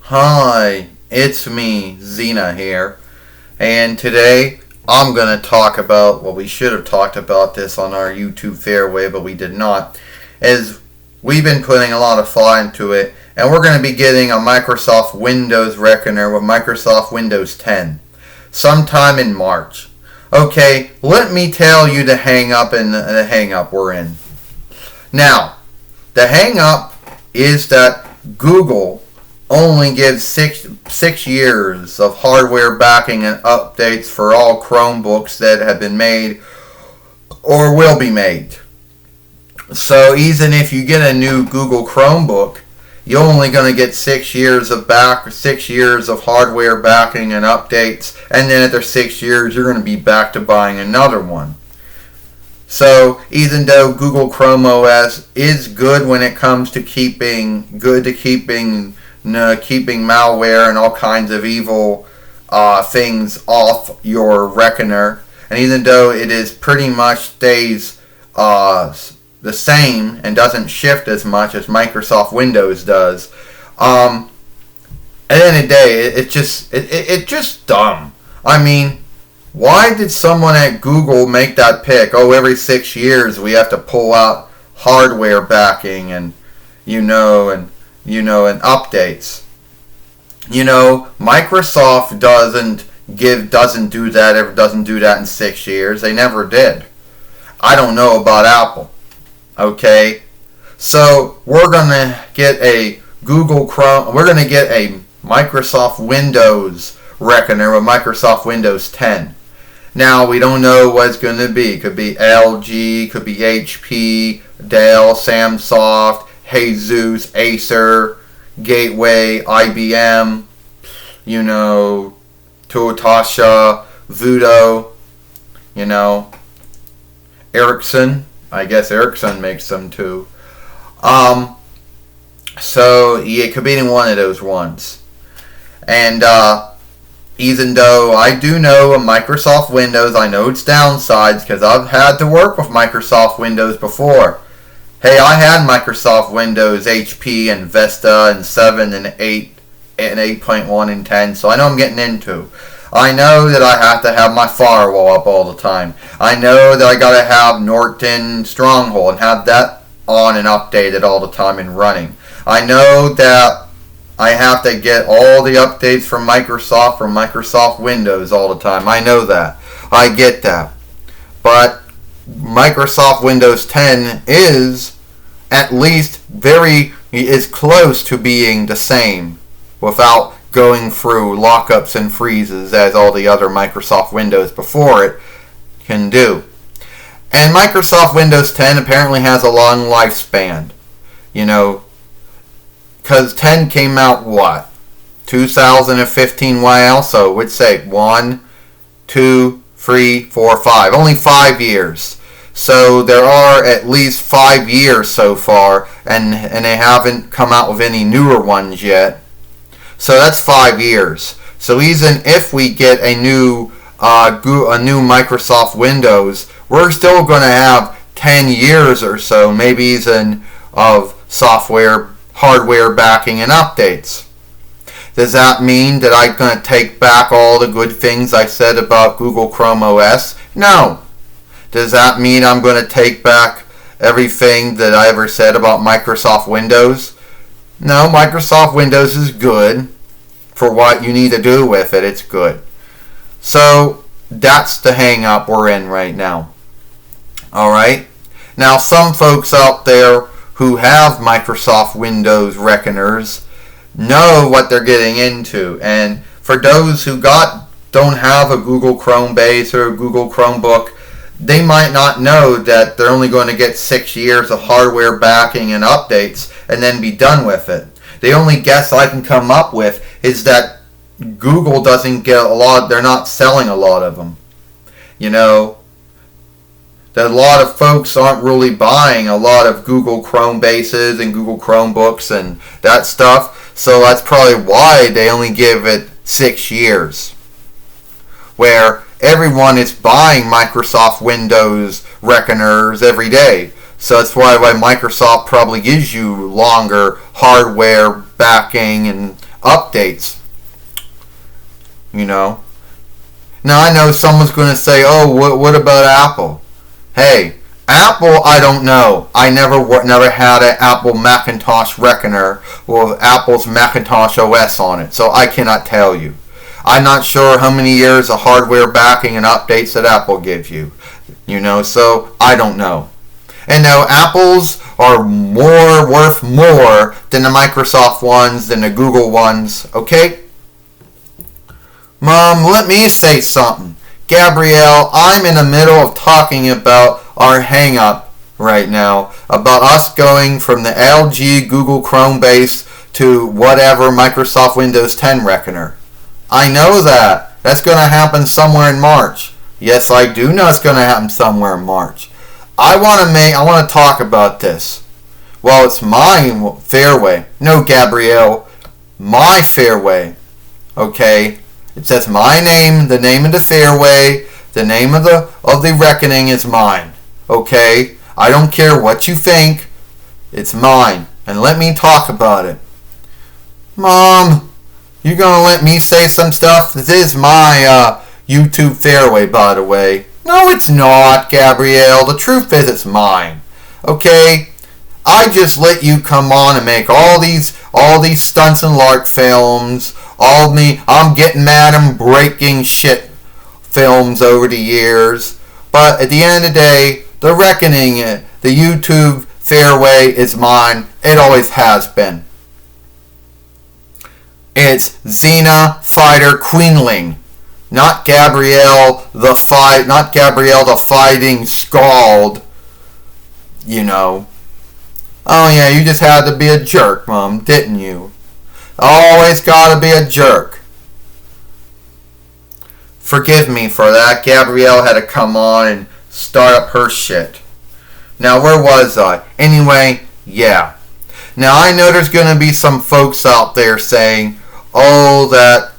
Hi, it's me, XENA here, and today I'm going to talk about, well, we should have talked about this on our YouTube fairway, but we did not, is we've been putting a lot of thought into it, and we're going to be getting a Microsoft Windows Reckoner with Microsoft Windows 10 sometime in March. Okay, let me tell you the hang-up and the hang-up we're in. Now, the hang-up is that Google only gives six years of hardware backing and updates for all Chromebooks that have been made or will be made. So even if you get a new Google Chromebook, you're only going to get 6 years of hardware backing and updates, and then after 6 years you're going to be back to buying another one. So even though Google Chrome OS is good when it comes to keeping malware and all kinds of evil things off your Reckoner, and even though it is pretty much stays the same and doesn't shift as much as Microsoft Windows does, at the end of the day, it's just dumb. I mean, why did someone at Google make that pick? Oh, every 6 years we have to pull out hardware backing and updates. Microsoft doesn't do that in 6 years. They never did. I don't know about Apple. Okay, so we're gonna get a Microsoft Windows Reckoner with Microsoft Windows 10. Now, we don't know what it's going to be. Could be LG, could be HP, Dell, Samsung, Jesus, Acer, Gateway, IBM, Toyota, Voodoo, Ericsson. I guess Ericsson makes them too. So yeah, it could be any one of those ones. And even though I do know of Microsoft Windows, I know its downsides because I've had to work with Microsoft Windows before. Hey, I had Microsoft Windows HP and Vista and 7 and 8 and 8.1 and 10, so I know I'm getting into. I know that I have to have my firewall up all the time. I know that I gotta have Norton Stronghold and have that on and updated all the time and running. I know that I have to get all the updates from Microsoft Windows all the time. I know that. I get that. But Microsoft Windows 10 is at least is close to being the same without going through lockups and freezes as all the other Microsoft Windows before it can do. And Microsoft Windows 10 apparently has a long lifespan. Because 10 came out, 2015, why else? So would say 1, 2, 3, 4, 5. Only 5 years. So there are at least 5 years so far, and they haven't come out with any newer ones yet. So that's 5 years. So even if we get a new Microsoft Windows, we're still going to have 10 years or so, maybe even of hardware backing and updates. Does that mean that I'm going to take back all the good things I said about Google Chrome OS? No. Does that mean I'm going to take back everything that I ever said about Microsoft Windows? No, Microsoft Windows is good for what you need to do with it. It's good. So that's the hang-up we're in right now. Alright? Now, some folks out there who have Microsoft Windows Reckoners know what they're getting into. And for those who don't have a Google Chrome base or a Google Chromebook, they might not know that they're only going to get 6 years of hardware backing and updates and then be done with it. The only guess I can come up with is that Google doesn't get they're not selling a lot of them. That a lot of folks aren't really buying a lot of Google Chrome bases and Google Chromebooks and that stuff. So that's probably why they only give it 6 years. Where everyone is buying Microsoft Windows Reckoners every day. So that's why Microsoft probably gives you longer hardware backing and updates. You know. Now I know someone's going to say, oh, what about Apple? Hey, Apple, I don't know. I never had an Apple Macintosh Reckoner with Apple's Macintosh OS on it, so I cannot tell you. I'm not sure how many years of hardware backing and updates that Apple gives you. You know, so I don't know. And no, Apple's are worth more than the Microsoft ones, than the Google ones, okay? Mom, let me say something. Gabrielle, I'm in the middle of talking about our hang-up right now, about us going from the LG Google Chrome base to whatever Microsoft Windows 10 Reckoner. I know that. That's going to happen somewhere in March. Yes, I do know it's going to happen somewhere in March. I want to talk about this. Well, it's my fairway. No, Gabrielle, my fairway. Okay? It says my name, the name of the fairway, the name of the reckoning is mine. Okay? I don't care what you think. It's mine. And let me talk about it. Mom, you gonna let me say some stuff? This is my YouTube fairway, by the way. No, it's not, Gabrielle. The truth is it's mine. Okay? I just let you come on and make all these stunts and lark films. I'm getting mad and breaking shit films over the years. But at the end of the day, the reckoning, the YouTube fairway is mine. It always has been. It's XENA Fighter Queenling. Not Gabrielle the fighting scald. You know. Oh yeah, you just had to be a jerk, Mom, didn't you? Always gotta be a jerk. Forgive me for that. Gabrielle had to come on and start up her shit. Now, where was I? Anyway, yeah. Now, I know there's gonna be some folks out there saying, oh, that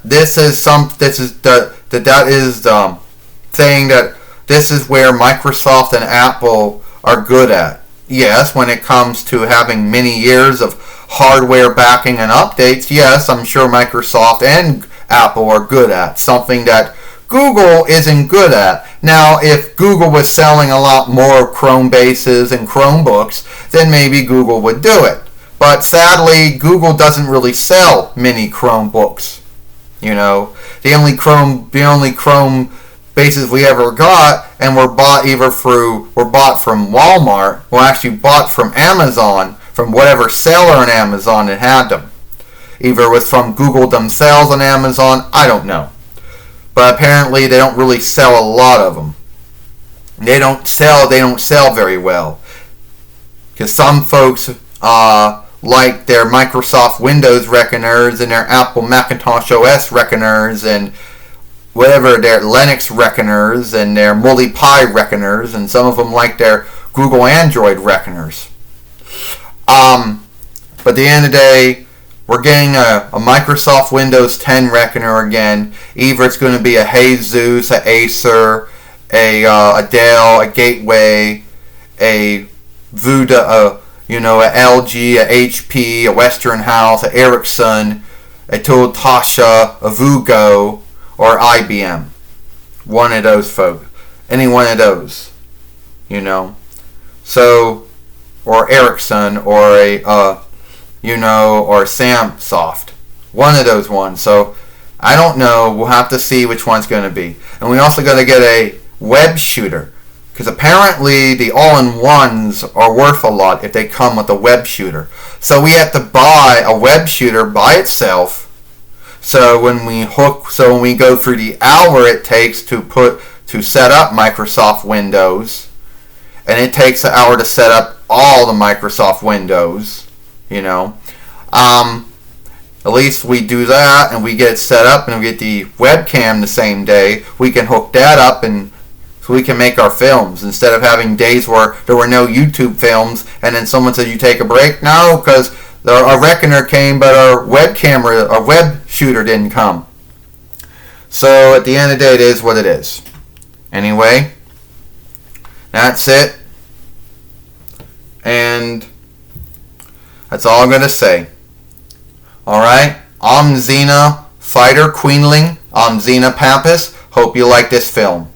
saying that this is where Microsoft and Apple are good at. Yes, when it comes to having many years of hardware backing and updates, yes, I'm sure Microsoft and Apple are good at. Something that Google isn't good at. Now, if Google was selling a lot more Chrome bases and Chromebooks, then maybe Google would do it. But sadly, Google doesn't really sell many Chromebooks. You know, the only Chrome bases we ever got and were bought from Walmart, or actually bought from Amazon, from whatever seller on Amazon that had them. Either it was from Google themselves on Amazon, I don't know. But apparently they don't really sell a lot of them. They don't sell very well. Because some folks like their Microsoft Windows reckoners and their Apple Macintosh OS reckoners and whatever, their Linux reckoners and their multi-Pi reckoners, and some of them like their Google Android reckoners. But at the end of the day, we're getting a Microsoft Windows 10 reckoner again. Either it's going to be a Jesus, a Acer, a Dell, a Gateway, a Vuda, a LG, a HP, a Westinghouse, a Ericsson, a Toshiba, a Vugo, or IBM. One of those folks. Any one of those. So, or Ericsson, or or Samsoft. One of those ones. So, I don't know. We'll have to see which one's going to be. And we also got to get a web shooter. Because apparently the all-in-ones are worth a lot if they come with a web shooter. So we have to buy a web shooter by itself. So when we go through the hour it takes to set up Microsoft Windows, and it takes an hour to set up all the Microsoft Windows, at least we do that and we get it set up and we get the webcam the same day. We can hook that up and so we can make our films instead of having days where there were no YouTube films and then someone said, you take a break? No, because our reckoner came but our web shooter didn't come. So at the end of the day, it is what it is. Anyway, that's it. And that's all I'm going to say. Alright? I'm XENA Fighter Queenling. I'm XENA Pappas. Hope you like this film.